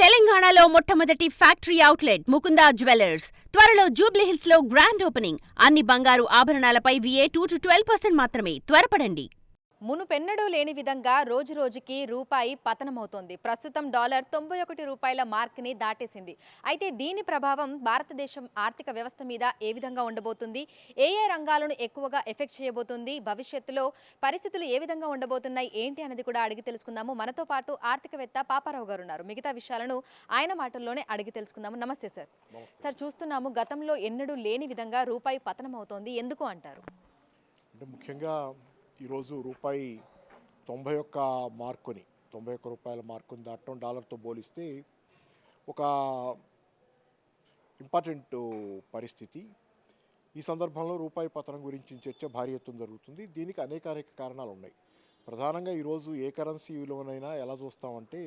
తెలంగాణలో మొట్టమొదటి factory outlet Mukunda jewellers త్వరలో జూబ్లీహిల్స్ లో గ్రాండ్ ఓపెనింగ్. అన్ని బంగారు ఆభరణాలపై VA 2 to 12% మాత్రమే. త్వరపడండి. మునుపెన్నడూ లేని విధంగా రోజురోజుకి రూపాయి పతనమవుతోంది. ప్రస్తుతం డాలర్ 91 రూపాయల మార్క్ని దాటేసింది. అయితే దీని ప్రభావం భారతదేశం ఆర్థిక వ్యవస్థ మీద ఏ విధంగా ఉండబోతుంది, ఏ రంగాలను ఎక్కువగా ఎఫెక్ట్ చేయబోతుంది, భవిష్యత్తులో పరిస్థితులు ఏ విధంగా ఉండబోతున్నాయి ఏంటి అనేది కూడా అడిగి తెలుసుకుందాము. మనతో పాటు ఆర్థికవేత్త పాపారావు గారు ఉన్నారు. మిగతా విషయాలను ఆయన మాటల్లోనే అడిగి తెలుసుకుందాము. నమస్తే సార్. సార్, చూస్తున్నాము గతంలో ఎన్నడూ లేని విధంగా రూపాయి పతనమవుతోంది. ఎందుకు అంటారు? అంటే ముఖ్యంగా ఈరోజు రూపాయి 91 మార్కుని 91 రూపాయల మార్కుని దాటడం డాలర్తో పోలిస్తే ఒక ఇంపార్టెంట్ పరిస్థితి. ఈ సందర్భంలో రూపాయి పతనం గురించి చర్చ భారీ ఎత్తున జరుగుతుంది. దీనికి అనేక కారణాలు ఉన్నాయి. ప్రధానంగా ఈరోజు ఏ కరెన్సీ విలువనైనా ఎలా చూస్తామంటే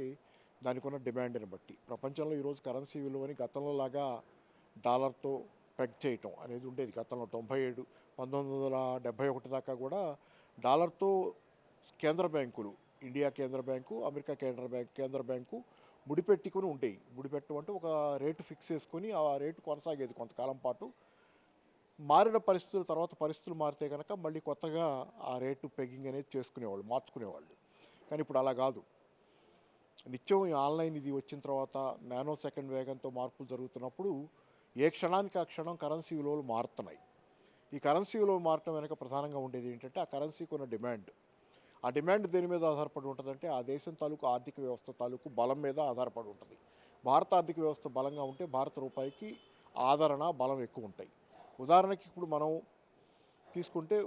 దానికి ఉన్న డిమాండ్ని బట్టి. ప్రపంచంలో ఈరోజు కరెన్సీ విలువని గతంలో లాగా డాలర్తో పెగ్ చేయటం అనేది ఉండేది. గతంలో 1971 దాకా కూడా డాలర్తో కేంద్ర బ్యాంకులు, ఇండియా కేంద్ర బ్యాంకు, అమెరికా కేంద్ర బ్యాంకు ముడిపెట్టుకుని ఉండేవి. ముడిపెట్టడం అంటే ఒక రేటు ఫిక్స్ చేసుకొని ఆ రేటు కొనసాగేది కొంతకాలం పాటు. మారిన పరిస్థితుల తర్వాత పరిస్థితులు మారితే కనుక మళ్ళీ కొత్తగా ఆ రేటు పెగ్గింగ్ అనేది చేసుకునేవాళ్ళు, మార్చుకునేవాళ్ళు. కానీ ఇప్పుడు అలా కాదు. నిత్యం ఆన్లైన్ ఇది వచ్చిన తర్వాత నానో సెకండ్ వేగంతో మార్పులు జరుగుతున్నప్పుడు ఏ క్షణానికి ఆ క్షణం కరెన్సీ విలువలు మారుతున్నాయి. ఈ కరెన్సీ విలువ మారటం వెనక ప్రధానంగా ఉండేది ఏంటంటే ఆ కరెన్సీకి ఉన్న డిమాండ్. ఆ డిమాండ్ దేని మీద ఆధారపడి ఉంటుందంటే ఆ దేశం తాలూకు ఆర్థిక వ్యవస్థ తాలూకు బలం మీద ఆధారపడి ఉంటుంది. భారత ఆర్థిక వ్యవస్థ బలంగా ఉంటే భారత రూపాయికి ఆదరణ, బలం ఎక్కువ ఉంటాయి. ఉదాహరణకి ఇప్పుడు మనం తీసుకుంటే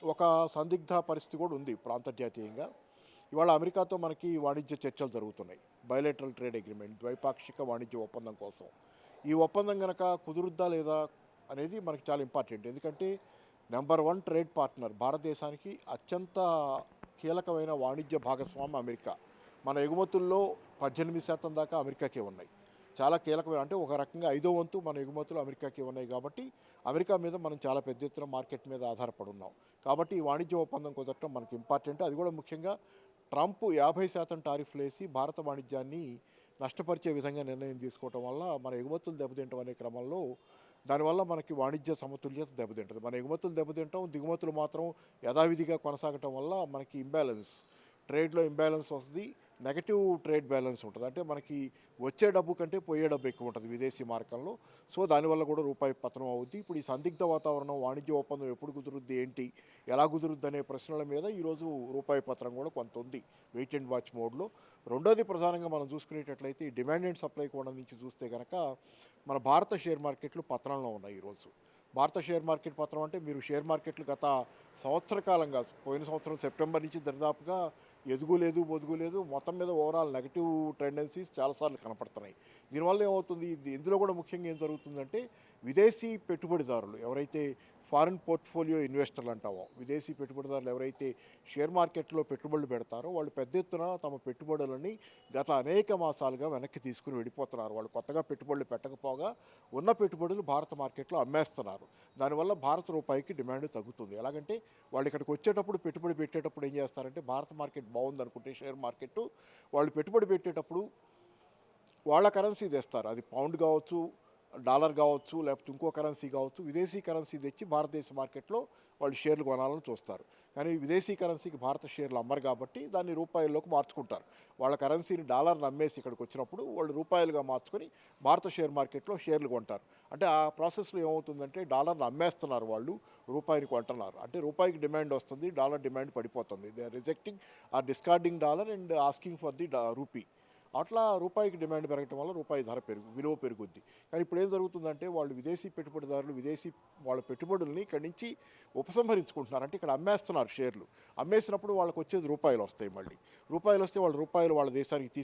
ఒక సందిగ్ధ పరిస్థితి కూడా ఉంది ఇప్పుడు అంతర్జాతీయంగా. ఇవాళ అమెరికాతో మనకి వాణిజ్య చర్చలు జరుగుతున్నాయి. బయలేటరల్ ట్రేడ్ అగ్రిమెంట్, ద్వైపాక్షిక వాణిజ్య ఒప్పందం కోసం. ఈ ఒప్పందం కనుక కుదురుద్దా లేదా అనేది మనకి చాలా ఇంపార్టెంట్. ఎందుకంటే నెంబర్ 1 ట్రేడ్ పార్ట్నర్, భారతదేశానికి అత్యంత కీలకమైన వాణిజ్య భాగస్వామి అమెరికా. మన ఎగుమతుల్లో 18% దాకా అమెరికాకే ఉన్నాయి. చాలా కీలకమైన, అంటే ఒక రకంగా 5వ వంతు మన ఎగుమతులు అమెరికాకే ఉన్నాయి. కాబట్టి అమెరికా మీద మనం చాలా పెద్ద ఎత్తున మార్కెట్ మీద ఆధారపడి ఉన్నాం. కాబట్టి ఈ వాణిజ్య ఒప్పందం కుదరటం మనకి ఇంపార్టెంట్. అది కూడా ముఖ్యంగా ట్రంప్ 50% టారిఫ్లు వేసి భారత వాణిజ్యాన్ని నష్టపరిచే విధంగా నిర్ణయం తీసుకోవటం వల్ల మన ఎగుమతులు దెబ్బతింటం అనే క్రమంలో దానివల్ల మనకి వాణిజ్య సమతుల్యత దెబ్బతింటుంది. మన ఎగుమతులు దెబ్బతింటాం, దిగుమతులు మాత్రం యథావిధిగా కొనసాగటం వల్ల మనకి ఇంబ్యాలెన్స్, ట్రేడ్లో ఇంబ్యాలెన్స్ వస్తుంది, నెగటివ్ ట్రేడ్ బ్యాలెన్స్ ఉంటుంది. అంటే మనకి వచ్చే డబ్బు కంటే పోయే డబ్బు ఎక్కువ ఉంటుంది విదేశీ మార్గంలో. సో దానివల్ల కూడా రూపాయి పతనం అవుద్ది. ఇప్పుడు ఈ సందిగ్ధ వాతావరణం, వాణిజ్య ఒప్పందం ఎప్పుడు కుదురుద్ది, ఏంటి, ఎలా కుదురుద్ది అనే ప్రశ్నల మీద ఈరోజు రూపాయి పతనం కూడా కొంత ఉంది, వెయిట్ అండ్ వాచ్ మోడ్లో. రెండోది ప్రధానంగా మనం చూసుకునేటట్లయితే డిమాండ్ అండ్ సప్లై కోణం నుంచి చూస్తే కనుక మన భారత షేర్ మార్కెట్లు పతనంలో ఉన్నాయి ఈరోజు. భారత షేర్ మార్కెట్ పత్రం అంటే మీరు షేర్ మార్కెట్లు గత సంవత్సర కాలంగా, పోయిన సంవత్సరం సెప్టెంబర్ నుంచి దరిదాపుగా ఎదుగులేదు, బొదుగులేదు, మొత్తం మీద ఓవరాల్ నెగిటివ్ టెండెన్సీస్ చాలాసార్లు కనపడుతున్నాయి. దీనివల్ల ఏమవుతుంది, ఇందులో కూడా ముఖ్యంగా ఏం జరుగుతుందంటే విదేశీ పెట్టుబడిదారులు ఎవరైతే ఫారిన్ పోర్ట్ఫోలియో ఇన్వెస్టర్లు అంటామో, విదేశీ పెట్టుబడిదారులు ఎవరైతే షేర్ మార్కెట్లో పెట్టుబడులు పెడతారో వాళ్ళు పెద్ద ఎత్తున తమ పెట్టుబడులని గత అనేక మాసాలుగా వెనక్కి తీసుకుని వెళ్ళిపోతున్నారు. వాళ్ళు కొత్తగా పెట్టుబడులు పెట్టకపోగా ఉన్న పెట్టుబడులు భారత మార్కెట్లో అమ్మేస్తున్నారు. దానివల్ల భారత రూపాయికి డిమాండ్ తగ్గుతుంది. ఎలాగంటే వాళ్ళు ఇక్కడికి వచ్చేటప్పుడు పెట్టుబడి పెట్టేటప్పుడు ఏం చేస్తారంటే భారత మార్కెట్ బాగుందనుకుంటే షేర్ మార్కెట్, వాళ్ళు పెట్టుబడి పెట్టేటప్పుడు వాళ్ళ కరెన్సీ తెస్తారు. అది పౌండ్ కావచ్చు, డాలర్ కావచ్చు, లేకపోతే ఇంకో కరెన్సీ కావచ్చు. విదేశీ కరెన్సీ తెచ్చి భారతదేశ మార్కెట్లో వాళ్ళు షేర్లు కొనాలని చూస్తారు. కానీ విదేశీ కరెన్సీకి భారత షేర్లు అమ్మరు కాబట్టి దాన్ని రూపాయల్లోకి మార్చుకుంటారు. వాళ్ళ కరెన్సీని డాలర్ని అమ్మేసి ఇక్కడికి వచ్చినప్పుడు వాళ్ళు రూపాయలుగా మార్చుకొని భారత షేర్ మార్కెట్లో షేర్లు కొంటారు. అంటే ఆ ప్రాసెస్లో ఏమవుతుందంటే డాలర్ని అమ్మేస్తున్నారు, వాళ్ళు రూపాయిని కొంటున్నారు. అంటే రూపాయికి డిమాండ్ వస్తుంది, డాలర్ డిమాండ్ పడిపోతుంది. They are rejecting are discarding dollar and asking for the rupee. అట్లా రూపాయికి డిమాండ్ పెరగటం వల్ల రూపాయి ధర విలువ పెరుగుద్ది. కానీ ఇప్పుడు ఏం జరుగుతుందంటే వాళ్ళు విదేశీ పెట్టుబడిదారులు విదేశీ వాళ్ళ పెట్టుబడుల్ని ఇక్కడి నుంచి ఉపసంహరించుకుంటున్నారు. అంటే ఇక్కడ అమ్మేస్తున్నారు షేర్లు. అమ్మేసినప్పుడు వాళ్ళకి వచ్చేది రూపాయలు వస్తాయి. మళ్ళీ రూపాయలు వస్తే వాళ్ళ రూపాయలు వాళ్ళ దేశానికి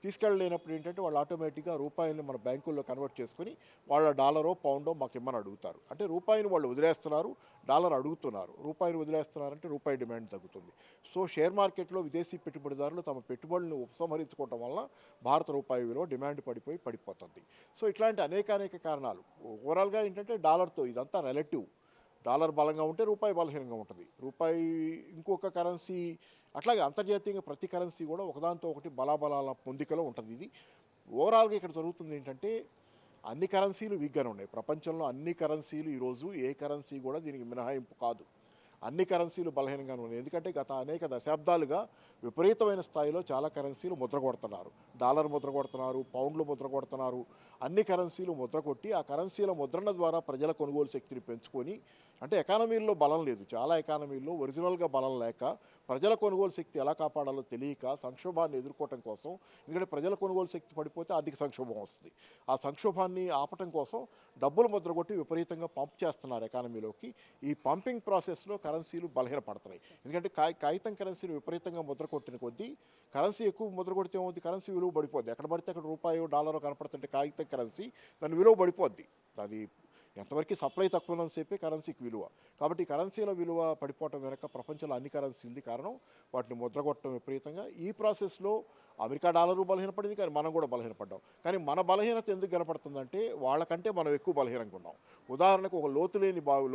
తీసుకెళ్ళలేనప్పుడు ఏంటంటే వాళ్ళు ఆటోమేటిక్గా రూపాయలని మన బ్యాంకుల్లో కన్వర్ట్ చేసుకొని వాళ్ళ డాలరో పౌండో మాకు ఇమ్మని అడుగుతారు. అంటే రూపాయిని వాళ్ళు వదిలేస్తున్నారు, డాలర్ అడుగుతున్నారు. రూపాయిని వదిలేస్తున్నారంటే రూపాయి డిమాండ్ తగ్గుతుంది. సో షేర్ మార్కెట్లో విదేశీ పెట్టుబడిదారులు తమ పెట్టుబడులను ఉపసంహరించుకోవడం వల్ల భారత రూపాయి విలువ డిమాండ్ పడిపోతుంది. సో ఇట్లాంటి అనేక కారణాలు. ఓవరాల్గా ఏంటంటే డాలర్తో ఇదంతా రిలేటివ్. డాలర్ బలంగా ఉంటే రూపాయి బలహీనంగా ఉంటుంది. రూపాయి ఇంకొక కరెన్సీ, అట్లాగే అంతర్జాతీయంగా ప్రతి కరెన్సీ కూడా ఒకదాంతో ఒకటి బలాబలాల పొందికలో ఉంటుంది. ఇది ఓవరాల్గా ఇక్కడ జరుగుతుంది ఏంటంటే అన్ని కరెన్సీలు వీక్గానే ఉన్నాయి. ప్రపంచంలో అన్ని కరెన్సీలు ఈరోజు ఏ కరెన్సీ కూడా దీనికి మినహాయింపు కాదు. అన్ని కరెన్సీలు బలహీనంగానే ఉన్నాయి. ఎందుకంటే గత అనేక దశాబ్దాలుగా విపరీతమైన స్థాయిలో చాలా కరెన్సీలు ముద్ర కొడుతున్నారు. డాలర్ ముద్ర కొడుతున్నారు, పౌండ్లు ముద్ర కొడుతున్నారు. అన్ని కరెన్సీలు ముద్ర కొట్టి ఆ కరెన్సీల ముద్రణ ద్వారా ప్రజల కొనుగోలు శక్తిని పెంచుకొని, అంటే ఎకానమీల్లో బలం లేదు, చాలా ఎకానమీల్లో ఒరిజినల్గా బలం లేక ప్రజల కొనుగోలు శక్తి ఎలా కాపాడాలో తెలియక సంక్షోభాన్ని ఎదుర్కోవటం కోసం, ఎందుకంటే ప్రజల కొనుగోలు శక్తి పడిపోతే ఆర్థిక సంక్షోభం వస్తుంది. ఆ సంక్షోభాన్ని ఆపటం కోసం డబ్బులు ముద్ర కొట్టి విపరీతంగా పంప్ చేస్తున్నారు ఎకానమీలోకి. ఈ పంపింగ్ ప్రాసెస్లో కరెన్సీలు బలహీనపడుతున్నాయి. ఎందుకంటే కాగితం కరెన్సీని విపరీతంగా ముద్ర కొట్టిన కొద్దీ కరెన్సీ ఎక్కువ ముద్ర కొడితే ఏమవుతుంది, కరెన్సీ విలువ పడిపోద్ది. ఎక్కడ పడితే అక్కడ రూపాయో డాలరో కనపడుతుంటే కాగితం కరెన్సీ దాని విలువ పడిపోద్ది. అది ఎంతవరకు సప్లై తక్కువ ఉన్నంతసేపే కరెన్సీకి విలువ. కాబట్టి కరెన్సీల విలువ పడిపోవటం వెనక ప్రపంచంలో అన్ని కరెన్సీలది కారణం వాటిని ముద్రగొట్టడం విపరీతంగా. ఈ ప్రాసెస్లో అమెరికా డాలరు బలహీనపడింది, కానీ మనం కూడా బలహీనపడ్డాం. కానీ మన బలహీనత ఎందుకు కనపడుతుందంటే వాళ్ళకంటే మనం ఎక్కువ బలహీనంగా ఉన్నాం. ఉదాహరణకు ఒక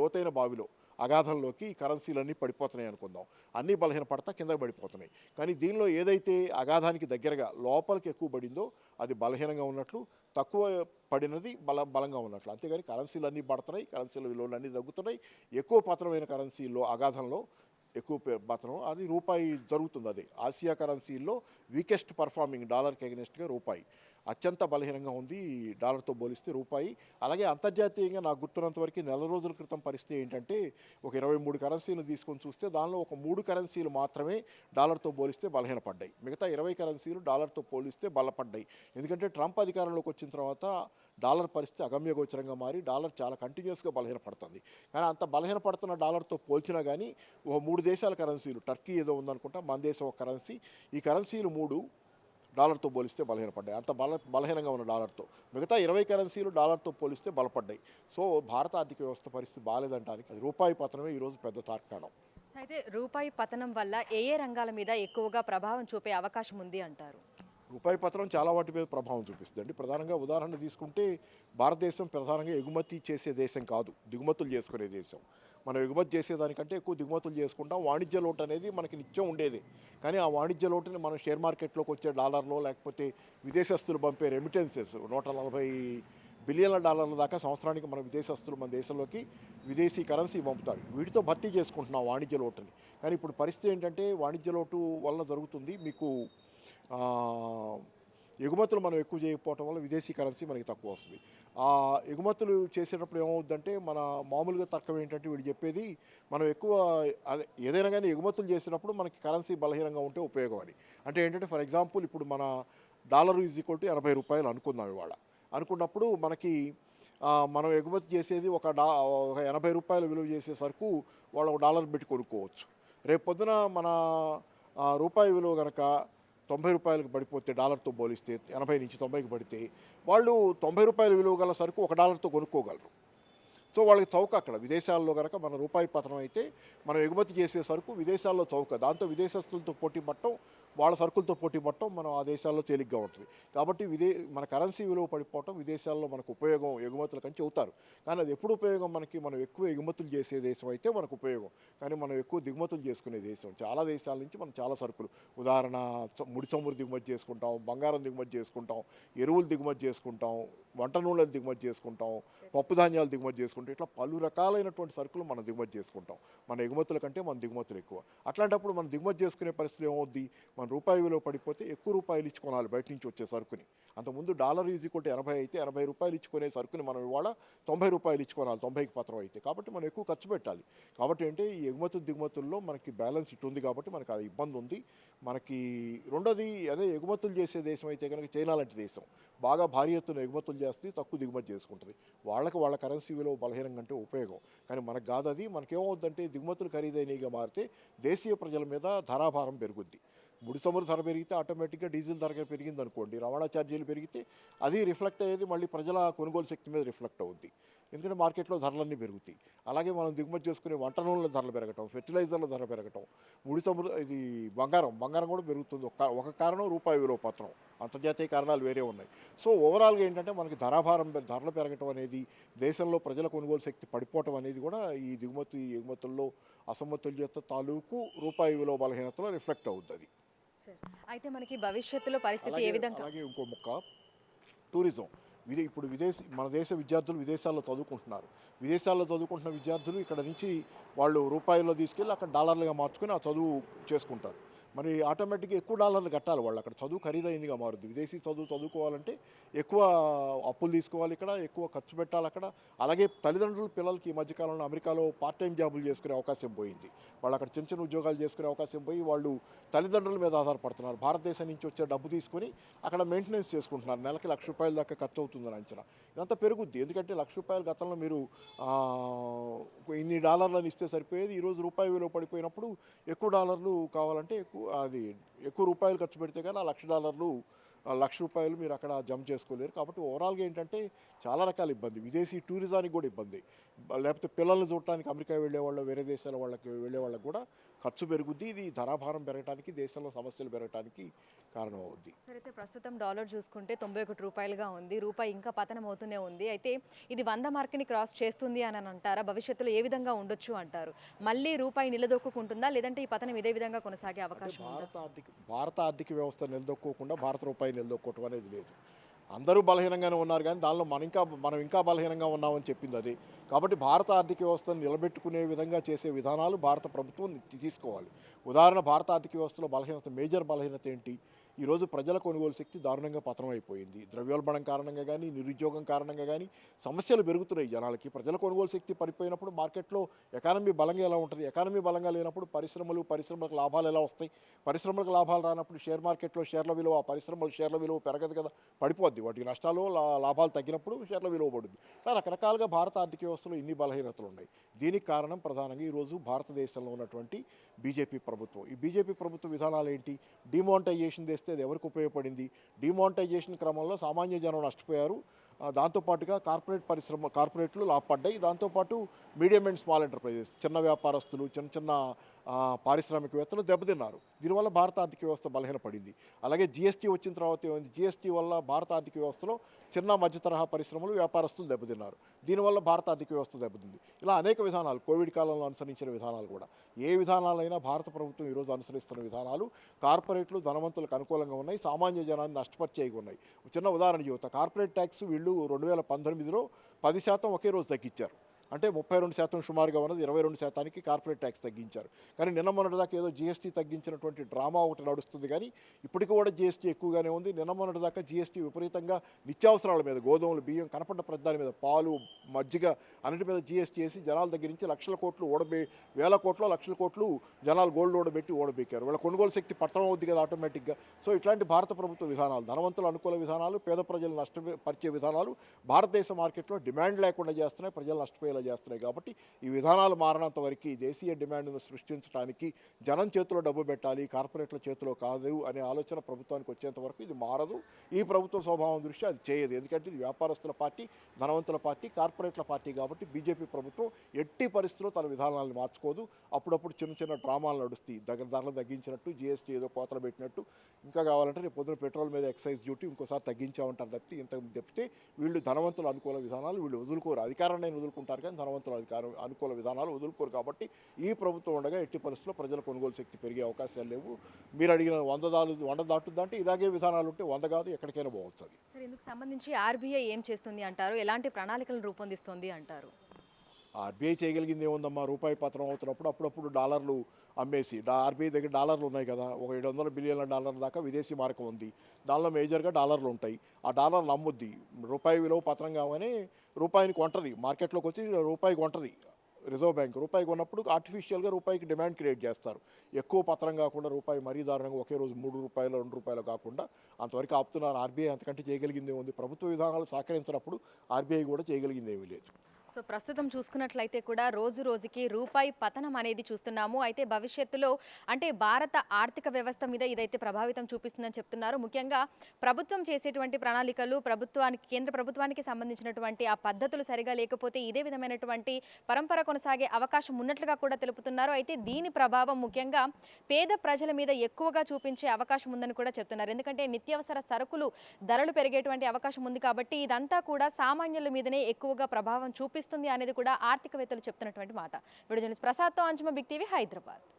లోతైన బావిలో అగాధంలోకి ఈ కరెన్సీలన్నీ పడిపోతున్నాయి అనుకుందాం. అన్నీ బలహీనపడతా కిందకి పడిపోతున్నాయి. కానీ దీనిలో ఏదైతే అగాధానికి దగ్గరగా లోపలికి ఎక్కువ పడిందో అది బలహీనంగా ఉన్నట్లు, తక్కువ పడినది బలంగా ఉన్నట్లు. అంతేగాని కరెన్సీలు అన్నీ పడుతున్నాయి, కరెన్సీల విలువలు అన్నీ తగ్గుతున్నాయి. ఎక్కువ పతనమైన కరెన్సీల్లో అగాధంలో ఎక్కువ పతనం అది రూపాయి జరుగుతుంది. అదే ఆసియా కరెన్సీల్లో వీకెస్ట్ పర్ఫార్మింగ్ డాలర్కి అగెనిస్ట్గా రూపాయి అత్యంత బలహీనంగా ఉంది డాలర్తో పోలిస్తే రూపాయి. అలాగే అంతర్జాతీయంగా నాకు గుర్తున్నంత వరకు నెల రోజుల క్రితం పరిస్థితి ఏంటంటే ఒక 23 కరెన్సీలు తీసుకొని చూస్తే దానిలో ఒక 3 కరెన్సీలు మాత్రమే డాలర్తో పోలిస్తే బలహీనపడ్డాయి. మిగతా 20 కరెన్సీలు డాలర్తో పోలిస్తే బలపడ్డాయి. ఎందుకంటే ట్రంప్ అధికారంలోకి వచ్చిన తర్వాత డాలర్ పరిస్థితి అగమ్యగోచరంగా మారి డాలర్ చాలా కంటిన్యూస్గా బలహీనపడుతుంది. కానీ అంత బలహీనపడుతున్న డాలర్తో పోల్చినా కానీ ఒక 3 దేశాల కరెన్సీలు, టర్కీ ఏదో ఉందనుకుంటా, మన దేశం ఒక కరెన్సీ, ఈ కరెన్సీలు 3 డాలర్తో పోలిస్తే బలహీనపడ్డాయి. అంత బలహీనంగా ఉన్న డాలర్తో. మిగతా 20 కరెన్సీలు డాలర్తో పోలిస్తే బలపడ్డాయి. సో భారత ఆర్థిక వ్యవస్థ పరిస్థితి బాగాలేదంటానికి అది రూపాయి పతనమే ఈరోజు పెద్ద తార్కాణం. అయితే రూపాయి పతనం వల్ల ఏ రంగాల మీద ఎక్కువగా ప్రభావం చూపే అవకాశం ఉంది అంటారు? రూపాయి పతనం చాలా వాటి మీద ప్రభావం చూపిస్తుంది. ప్రధానంగా ఉదాహరణ తీసుకుంటే భారతదేశం ప్రధానంగా ఎగుమతి చేసే దేశం కాదు, దిగుమతులు చేసుకునే దేశం. మనం ఎగుమతి చేసేదానికంటే ఎక్కువ దిగుమతులు చేసుకుంటాం. వాణిజ్య లోటు అనేది మనకి నిత్యం ఉండేది. కానీ ఆ వాణిజ్య లోటుని మనం షేర్ మార్కెట్లోకి వచ్చే డాలర్లో, లేకపోతే విదేశస్తులు పంపే రెమిటెన్సెస్ 140 బిలియన్ల డాలర్ల దాకా సంవత్సరానికి మన విదేశస్తులు మన దేశంలోకి విదేశీ కరెన్సీ పంపుతారు. వీటితో భర్తీ చేసుకుంటున్నాం వాణిజ్య లోటుని. కానీ ఇప్పుడు పరిస్థితి ఏంటంటే వాణిజ్య లోటు వల్ల జరుగుతుంది మీకు ఎగుమతులు మనం ఎక్కువ చేయకపోవటం వల్ల విదేశీ కరెన్సీ మనకి తక్కువ వస్తుంది. ఆ ఎగుమతులు చేసేటప్పుడు ఏమవుద్దంటే మన మామూలుగా తర్కం ఏంటంటే వీడు చెప్పేది మనం ఎక్కువ అదే ఏదైనా కానీ ఎగుమతులు చేసేటప్పుడు మనకి కరెన్సీ బలహీనంగా ఉంటే ఉపయోగం అని. అంటే ఏంటంటే ఫర్ ఎగ్జాంపుల్ ఇప్పుడు మన డాలర్ ఈజ్ ఈక్వల్ టు 80 రూపాయలు అనుకుందాం ఇవాళ. అనుకున్నప్పుడు మనకి మనం ఎగుమతి చేసేది ఒక 80 రూపాయలు విలువ చేసే సరుకు వాళ్ళు $1 పెట్టి కొనుక్కోవచ్చు. రేపు పొద్దున మన రూపాయి విలువ కనుక 90 రూపాయలకు పడిపోతే డాలర్తో పోలిస్తే 80 నుంచి 90కి పడితే వాళ్ళు 90 రూపాయల విలువ గల సరుకు $1తో కొనుక్కోగలరు. సో వాళ్ళకి చౌక అక్కడ. విదేశాల్లో కనుక మన రూపాయి పతనం అయితే మనం ఎగుమతి చేసే సరుకు విదేశాల్లో చౌక. దాంతో విదేశస్తులతో పోటీ పట్టడం, వాళ్ళ సరుకులతో పోటీ పట్టడం మనం ఆ దేశాల్లో తేలిగ్గా ఉంటుంది. కాబట్టి మన కరెన్సీ విలువ పడిపోవటం విదేశాల్లో మనకు ఉపయోగం ఎగుమతులకని చెబుతారు. కానీ అది ఎప్పుడు ఉపయోగం మనకి, మనం ఎక్కువ ఎగుమతులు చేసే దేశం అయితే మనకు ఉపయోగం. కానీ మనం ఎక్కువ దిగుమతులు చేసుకునే దేశం. చాలా దేశాల నుంచి మనం చాలా సరుకులు, ఉదాహరణ ముడి చమురు దిగుమతి చేసుకుంటాం, బంగారం దిగుమతి చేసుకుంటాం, ఎరువులు దిగుమతి చేసుకుంటాం, వంట నూనెలు దిగుమతి చేసుకుంటాం, పప్పు ధాన్యాలు దిగుమతి చేసుకుంటాం. ఇట్లా పలు రకాలైనటువంటి సరుకులు మనం దిగుమతి చేసుకుంటాం. మన ఎగుమతుల కంటే మన దిగుమతులు ఎక్కువ. అట్లాంటప్పుడు మనం దిగుమతి చేసుకునే పరిస్థితి ఏమవుద్ది, మన రూపాయి విలువ పడిపోతే ఎక్కువ రూపాయలు ఇచ్చి కొనాలి బయట నుంచి వచ్చే సరుకుని. అంతకుముందు డాలర్ ఈజ్ ఈక్వల్ టు 80 అయితే 80 రూపాయలు ఇచ్చుకునే సరుకుని మనం ఇవాళ 90 రూపాయలు ఇచ్చుకోవాలి, 90కి పత్రం అయితే. కాబట్టి మనం ఎక్కువ ఖర్చు పెట్టాలి. కాబట్టి అంటే ఈ ఎగుమతులు దిగుమతుల్లో మనకి బ్యాలెన్స్ ఇటు ఉంది కాబట్టి మనకి అది ఇబ్బంది ఉంది. మనకి రెండోది అదే ఎగుమతులు చేసే దేశం అయితే కనుక చైనా లాంటి దేశం బాగా భారీ ఎత్తున ఎగుమతులు చేస్తే తక్కువ దిగుమతి చేసుకుంటుంది. వాళ్ళ కరెన్సీ విలువ బలహీనంగా అంటే ఉపయోగం. కానీ మనకు కాదు అది. మనకేమవుద్దంటే దిగుమతులు ఖరీదైనగా మారితే దేశీయ ప్రజల మీద ధరాభారం పెరుగుద్ది. ముడి చమురు ధర పెరిగితే ఆటోమేటిక్గా డీజిల్ ధర పెరిగింది అనుకోండి, రవాణా ఛార్జీలు పెరిగితే అది రిఫ్లెక్ట్ అయ్యేది మళ్ళీ ప్రజల కొనుగోలు శక్తి మీద రిఫ్లెక్ట్ అవుద్ది. ఎందుకంటే మార్కెట్లో ధరలన్నీ పెరుగుతాయి. అలాగే మనం దిగుమతి చేసుకునే వంట నూనెల ధరలు పెరగటం, ఫెర్టిలైజర్ల ధర పెరగటం, ముడి చమురు, ఇది బంగారం కూడా పెరుగుతుంది. ఒక కారణం రూపాయి విలువ పత్రం, అంతర్జాతీయ కారణాలు వేరే ఉన్నాయి. సో ఓవరాల్గా ఏంటంటే మనకి ధరలు పెరగటం అనేది, దేశంలో ప్రజల కొనుగోలు శక్తి పడిపోవటం అనేది కూడా ఈ ఎగుమతుల్లో అసమతుల్యత తాలూకు రూపాయి విలువ బలహీనతలో రిఫ్లెక్ట్ అవుతుంది. అయితే మనకి భవిష్యత్తులో పరిస్థితి ఏ విధంగా? అలాగే ఇంకో ముక్క, టూరిజం. ఇప్పుడు మన దేశ విద్యార్థులు విదేశాల్లో చదువుకుంటున్నారు. విదేశాల్లో చదువుకుంటున్న విద్యార్థులు ఇక్కడ నుంచి వాళ్ళు రూపాయల్లో తీసుకెళ్ళి అక్కడ డాలర్లుగా మార్చుకొని ఆ చదువు చేసుకుంటారు. మరి ఆటోమేటిక్గా ఎక్కువ డాలర్లు కట్టాలి వాళ్ళు. అక్కడ చదువు ఖరీదైందిగా మారుద్ది. విదేశీ చదువుకోవాలంటే ఎక్కువ అప్పులు తీసుకోవాలి, ఇక్కడ ఎక్కువ ఖర్చు పెట్టాలి అక్కడ. అలాగే తల్లిదండ్రులు పిల్లలకి ఈ మధ్యకాలంలో అమెరికాలో పార్ట్ టైం జాబులు చేసుకునే అవకాశం పోయింది. వాళ్ళు అక్కడ చిన్న చిన్న ఉద్యోగాలు చేసుకునే అవకాశం పోయి వాళ్ళు తల్లిదండ్రుల మీద ఆధారపడుతున్నారు. భారతదేశం నుంచి వచ్చే డబ్బు తీసుకొని అక్కడ మెయింటెనెన్స్ చేసుకుంటున్నారు. నెలకి ₹1,00,000 దాకా ఖర్చు అవుతుందని అంచనా. ఇదంతా పెరుగుద్ది. ఎందుకంటే ₹1,00,000 గతంలో మీరు ఇన్ని డాలర్లను ఇస్తే సరిపోయేది. ఈరోజు రూపాయి విలువ పడిపోయినప్పుడు ఎక్కువ డాలర్లు కావాలంటే ఎక్కువ రూపాయలు ఖర్చు పెడితే కానీ ఆ $1,00,000 ₹1,00,000 మీరు అక్కడ జమ చేసుకోలేరు. కాబట్టి ఓవరాల్గా ఏంటంటే చాలా రకాల ఇబ్బంది. విదేశీ టూరిజానికి కూడా ఇబ్బంది. లేకపోతే పిల్లల్ని చూడటానికి అమెరికా వెళ్ళేవాళ్ళు, వేరే దేశాల వాళ్ళకి వెళ్ళే వాళ్ళకి కూడా ఖర్చు పెరుగుద్ది. ఇది ధరాభారం పెరగడానికి, దేశంలో సమస్యలు పెరగడానికి కారణం అవుద్ది. సరే, అయితే ప్రస్తుతం డాలర్ చూసుకుంటే ₹91 ఉంది. రూపాయి ఇంకా పతనం అవుతూనే ఉంది. అయితే ఇది 100 మార్క్ని క్రాస్ చేస్తుంది అని అంటారా? భవిష్యత్తులో ఏ విధంగా ఉండొచ్చు అంటారు? మళ్ళీ రూపాయి నిలదొక్కుంటుందా, లేదంటే ఈ పతనం ఇదే విధంగా కొనసాగే అవకాశం ఉందా? భారత ఆర్థిక వ్యవస్థ నిలదొక్కోకుండా భారత రూపాయి నిలదొక్కోవటం అనేది లేదు. అందరూ బలహీనంగానే ఉన్నారు, కానీ దానిలో మనం ఇంకా బలహీనంగా ఉన్నామని చెప్పింది అది. కాబట్టి భారత ఆర్థిక వ్యవస్థను నిలబెట్టుకునే విధంగా చేసే విధానాలు భారత ప్రభుత్వం తీసుకోవాలి. ఉదాహరణ, భారత ఆర్థిక వ్యవస్థలో మేజర్ బలహీనత ఏంటి? ఈరోజు ప్రజల కొనుగోలు శక్తి దారుణంగా పతనం అయిపోయింది. ద్రవ్యోల్బణం కారణంగా కానీ, నిరుద్యోగం కారణంగా కానీ సమస్యలు పెరుగుతున్నాయి జనాలకి. ప్రజల కొనుగోలు శక్తి పడిపోయినప్పుడు మార్కెట్లో ఎకానమీ బలంగా ఎలా ఉంటుంది? ఎకానమీ బలంగా లేనప్పుడు పరిశ్రమలకు లాభాలు ఎలా వస్తాయి? పరిశ్రమలకు లాభాలు రానప్పుడు షేర్ మార్కెట్లో షేర్ల విలువ, షేర్ల విలువ పెరగదు కదా, పడిపోద్ది. వాటికి నష్టాలు లాభాలు తగ్గినప్పుడు షేర్ల విలువ పడుద్ది. ఇలా రకరకాలుగా భారత ఆర్థిక వ్యవస్థలో ఇన్ని బలహీనతలు ఉన్నాయి. దీనికి కారణం ప్రధానంగా ఈరోజు భారతదేశంలో ఉన్నటువంటి బీజేపీ ప్రభుత్వం. ఈ బీజేపీ ప్రభుత్వ విధానాలు ఏంటి? డిమానిటైజేషన్ చేస్తే అది ఎవరికి ఉపయోగపడింది? డిమానిటైజేషన్ క్రమంలో సామాన్య జనం నష్టపోయారు. దాంతోపాటుగా కార్పొరేట్లు లాభపడ్డాయి. దాంతోపాటు మీడియం అండ్ స్మాల్ ఎంటర్ప్రైజెస్, చిన్న వ్యాపారస్తులు, చిన్న పారిశ్రామికవేత్తలు దెబ్బతిన్నారు. దీనివల్ల భారత ఆర్థిక వ్యవస్థ బలహీనపడింది. అలాగే జీఎస్టీ వచ్చిన తర్వాత ఏమైంది? జీఎస్టీ వల్ల భారత ఆర్థిక వ్యవస్థలో చిన్న మధ్య తరహా పరిశ్రమలు, వ్యాపారస్తులు దెబ్బతిన్నారు. దీనివల్ల భారత ఆర్థిక వ్యవస్థ దెబ్బతింది. ఇలా అనేక విధానాలు, కోవిడ్ కాలంలో అనుసరించిన విధానాలు కూడా, ఏ విధానాలైనా భారత ప్రభుత్వం ఈరోజు అనుసరిస్తున్న విధానాలు కార్పొరేట్లు, ధనవంతులకు అనుకూలంగా ఉన్నాయి, సామాన్య జనాన్ని నష్టపరిచేవి ఉన్నాయి. చిన్న ఉదాహరణ చెబుతా. కార్పొరేట్ ట్యాక్స్ వీళ్ళు 2018లో 10% ఒకే రోజు తగ్గించారు. అంటే 32% సుమారుగా ఉన్నది 22%కి కార్పొరేట్ ట్యాక్స్ తగ్గించారు. కానీ నిన్న మొన్నటిదాకా ఏదో జీఎస్టీ తగ్గించినటువంటి డ్రామా ఒకటి నడుస్తుంది, కానీ ఇప్పటికి కూడా జీఎస్టీ ఎక్కువగానే ఉంది. నిన్న మొన్నటిదాకా జీఎస్టీ విపరీతంగా నిత్యావసరాల మీద, గోధుమలు, బియ్యం, కనపడ్డ ప్రధాని మీద, పాలు, మజ్జిగ, అన్నిటి మీద జీఎస్టీ వేసి జనాల దగ్గర నుంచి వేల కోట్లు జనాలు గోల్డ్ ఓడబెక్కారు. వీళ్ళ కొనుగోలు శక్తి పట్టణం అవుద్ది కదా ఆటోమేటిక్గా. సో ఇట్లాంటి భారత ప్రభుత్వ విధానాలు, ధనవంతుల అనుకూల విధానాలు, పేద ప్రజలు నష్టపరిచే విధానాలు భారతదేశ మార్కెట్లో డిమాండ్ లేకుండా చేస్తున్నాయి, ప్రజలు నష్టపోయేలా చేస్తున్నాయి. కాబట్టి ఈ విధానాలు మారినంత వరకు దేశీయ డిమాండ్ను సృష్టించడానికి జనం చేతిలో డబ్బు పెట్టాలి, కార్పొరేట్ల చేతిలో కాదు అనే ఆలోచన ప్రభుత్వానికి వచ్చేంత వరకు ఇది మారదు. ఈ ప్రభుత్వ స్వభావం దృష్ట్యా అది చేయదు. ఎందుకంటే ఇది వ్యాపారస్తుల పార్టీ, ధనవంతుల పార్టీ, కార్పొరేట్ల పార్టీ. కాబట్టి బీజేపీ ప్రభుత్వం ఎట్టి పరిస్థితుల్లో తన విధానాలను మార్చుకోదు. అప్పుడప్పుడు చిన్న డ్రామాలు నడుస్తాయి. ధరలు తగ్గించినట్టు, జీఎస్టీ ఏదో కోతలు పెట్టినట్టు, ఇంకా కావాలంటే రేపు పొద్దున పెట్రోల్ మీద ఎక్సైజ్ డ్యూటీ ఇంకోసారి తగ్గించామంటారు తప్పితే వీళ్ళు ధనవంతుల అనుకూల విధానాలు వీళ్ళు వదులుకోరు. అధికారాన్ని వదులుకుంటారు కానీ ధనవంతుల అనుకూల విధానాలు వదులుకోరు. కాబట్టి ఈ ప్రభుత్వం ఉండగా ఎట్టి పరిస్థితుల్లో ప్రజల కొనుగోలు శక్తి పెరిగే అవకాశాలు లేవు. మీరు అడిగిన 100 దాటుద్దంటే ఇలాగే విధానాలు ఉంటే 100 కాదు, ఎక్కడికైనా పోవచ్చు. అది సరే, ఇందుకు సంబంధించి ఆర్బీఐ ఏం చేస్తుంది అంటారు? ఎలాంటి ప్రణాళికలను రూపొందిస్తుంది అంటారు? ఆర్బీఐ చేయగలిగింది ఏముందమ్మా? రూపాయి పతనం అవుతున్నప్పుడు అప్పుడప్పుడు డాలర్లు అమ్మేసి, ఆర్బీఐ దగ్గర డాలర్లు ఉన్నాయి కదా, ఒక $700 బిలియన్ల దాకా విదేశీ మార్గం ఉంది. దానిలో మేజర్గా డాలర్లు ఉంటాయి. ఆ డాలర్లు అమ్ముద్ది. రూపాయి విలువ పతనం కాగానే రూపాయిని కొంటది, మార్కెట్లోకి వచ్చి రూపాయి కొంటది రిజర్వ్ బ్యాంక్. రూపాయి కొన్నప్పుడు ఆర్టిఫిషియల్గా రూపాయికి డిమాండ్ క్రియేట్ చేస్తారు. ఎక్కువ పతనం కాకుండా రూపాయి మరీ దారుణంగా ఒకే రోజు ₹3, ₹2 కాకుండా అంతవరకు ఆపుతున్నారు. ఆర్బీఐ అంతకంటే చేయగలిగింది ఏముంది? ప్రభుత్వ విధానాలు సహకరించినప్పుడు ఆర్బీఐ కూడా చేయగలిగింది ఏమీ లేదు. సో ప్రస్తుతం చూసుకున్నట్లయితే కూడా రోజు రోజుకి రూపాయి పతనం అనేది చూస్తున్నాము. అయితే భవిష్యత్తులో అంటే భారత ఆర్థిక వ్యవస్థ మీద ఇదైతే ప్రభావితం చూపిస్తుందని చెప్తున్నారు. ముఖ్యంగా ప్రభుత్వం చేసేటువంటి ప్రణాళికలు, కేంద్ర ప్రభుత్వానికి సంబంధించినటువంటి ఆ పద్ధతులు సరిగా లేకపోతే ఇదే విధమైనటువంటి పరంపర కొనసాగే అవకాశం ఉన్నట్లుగా కూడా తెలుపుతున్నారు. అయితే దీని ప్రభావం ముఖ్యంగా పేద ప్రజల మీద ఎక్కువగా చూపించే అవకాశం ఉందని కూడా చెప్తున్నారు. ఎందుకంటే నిత్యావసర సరుకులు ధరలు పెరిగేటువంటి అవకాశం ఉంది కాబట్టి ఇదంతా కూడా సామాన్యుల మీదనే ఎక్కువగా ప్రభావం చూపిస్తుంది అనేది కూడా ఆర్థికవేత్తలు చెప్తున్నటువంటి మాట. వీడియో జర్నలిస్ట్ ప్రసాద్తో అంజుమ, బిగ్ టీవీ, హైదరాబాద్.